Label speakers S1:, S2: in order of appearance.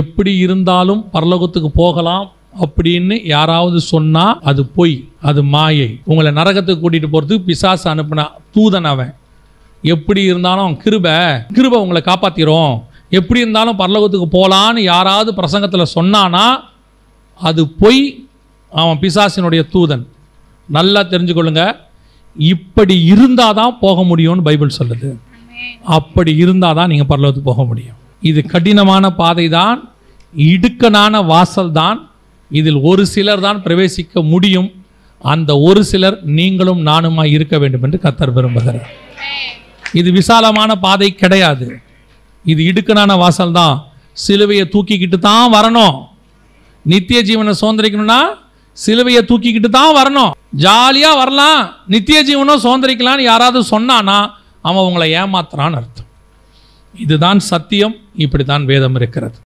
S1: எப்படி இருந்தாலும் பரலோகத்துக்கு போகலாம் அப்படின்னு யாராவது சொன்னா அது பொய், அது மாயை. உங்களை நரகத்துக்கு கூட்டிட்டு போறதுக்கு பிசாசு அனுப்புனா தூதன் அவன். எப்படி இருந்தாலும் கிருபை உங்களை காப்பாத்திரும், எப்படி இருந்தாலும் பரலோகத்துக்கு போகலான்னு யாராவது பிரசங்கத்தில் சொன்னானா அது பொய், அவன் பிசாசினுடைய தூதன். நல்லா தெரிஞ்சுக்கொள்ளுங்க. இப்படி இருந்தால் தான் போக முடியும்னு பைபிள் சொல்லுது. அப்படி இருந்தால் தான் நீங்கள் பரலோகத்துக்கு போக முடியும். இது கடினமான பாதை தான், இடுக்கனான வாசல் தான். இதில் ஒரு சிலர் தான் பிரவேசிக்க முடியும். அந்த ஒரு சிலர் நீங்களும் நானுமா இருக்க வேண்டும் என்று கர்த்தர் விரும்புகிறார். இது விசாலமான பாதை கிடையாது, இது இடுக்கனான வாசல் தான். சிலுவையை தூக்கிக்கிட்டு தான் வரணும். நித்திய ஜீவனை சுதந்திரிக்கணும்னா சிலுவையை தூக்கிக்கிட்டு தான் வரணும். ஜாலியாக வரலாம், நித்திய ஜீவனும் சுதந்திரிக்கலான்னு யாராவது சொன்னானா அவன் உங்களை ஏமாத்துறான்னு அர்த்தம். இதுதான் சத்தியம், இப்படி தான் வேதம் இருக்கிறது.